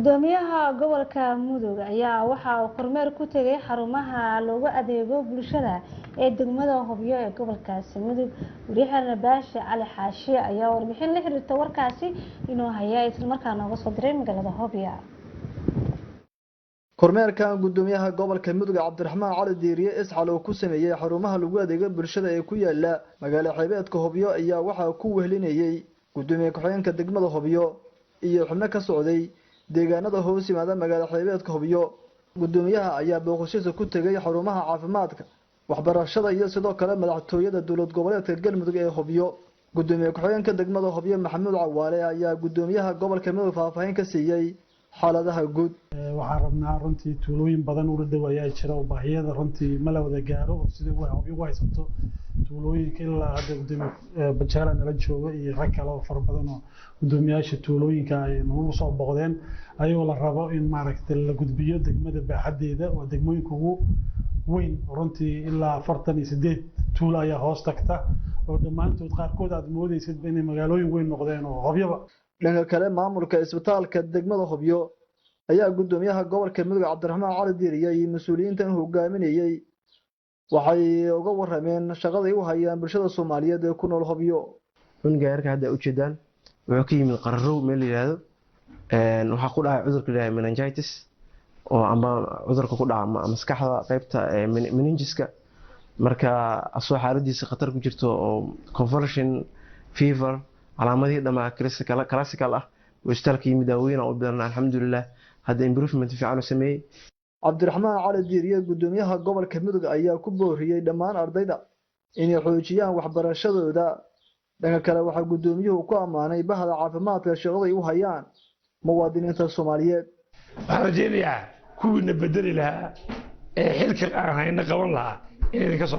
gudoomiyaha gobolka Mudug ayaa waxa uu kormeer ku tagay xarumaha loogu adeego bulshada ee degmada Hobyo ee gobolkaasi Mudug. Wariyaha Baashi Cali Xaashi ayaa warbixin la xiriirta warkaasi inoo haya isla markaana uga soo diray magaalada Hobyo. kormeerka gudoomiyaha gobolka Mudug Cabdiraxmaan Cali Diiriye isxal oo ku sameeyay xarumaha lagu adeego bulshada ee ku yaala magaalada xeebeedka Hobyo ayaa waxa ku wehelinayay gudoomiyaha ku-xigeenka degmada Hobyo iyo xubno ka socday deegaanada hoos yimaada magaalada xeebeedka Hobyo. gudoomiyaha ayaa booqashada ku tagay xarumaha caafimaadka, waxbarashada iyo sidoo kale madaxtooyada dowlad goboleedka Galmudug ee Hobyo. gudoomiyaha ku-xigeenka degmada Hobyo Maxamuud Cawaale ayaa gudoomiyaha gobolka Mudug faahfaahin ka siiyay xaaladaha guud. waxaan rabnaa runtii tuulooyin badan u dhawayaa jira oo baahiyada runtii ma la wada gaaro sidii Hobyo u haysato tuulooyinka ilaa hadda gudoomiyaha Bajaala nala jooga iyo rag kale oo far badan oo gudoomiyaasha tuulooyinka ay nagu soo boqdeen ayuu la rabo in maaragtay la gudbiyo degmada baaxadeeda oo degmooyinka ugu weyn runtii ilaa 48 tuulo ayaa hoos tagta oo dhamaantood qaarkood aad moodaysid inay magaalooyin weyn noqdeen oo Hobyoba. dhanka kale maamulka isbitaalka degmada Hobyo ayaa gudoomiyaha gobolka Mudug Cabdiraxmaan Cali Diiriye iyo mas'uuliyiintan hogaaminayay waxay uga warameen shaqada ay u hayaan bulshada Soomaaliyeed ee ku nool Hobyo. gaarka hadda u jeedaan wuxuu ka yimid Qarrow meel yiraahdo waxa ku dhacay cudurka la meningitis oo amba cudurka ku dhaca maskaxda qaybta meningiska marka asoo xaaladiisa khatar ku jirto oo convulsion fever calaamadii dhamaa classical ah wastaalka yimid daawooyin oo badan alxamdulillah hadda improvement fiican u sameeyay. Cabdiraxmaan Cali Diiriye gudoomiyaha gobolka Mudug ayaa ku booriyay dhammaan ardayda inay xoojiyaan waxbarashadooda. dhanka kale waxa gudoomiyuhu ku amaanay bahda caafimaadka shaqada ay u hayaan muwaadiniinta Soomaaliyeed. waxaan rajeynayaa kuwii bedeli lahaa ee xilka aan hayna qaban lahaa inay ka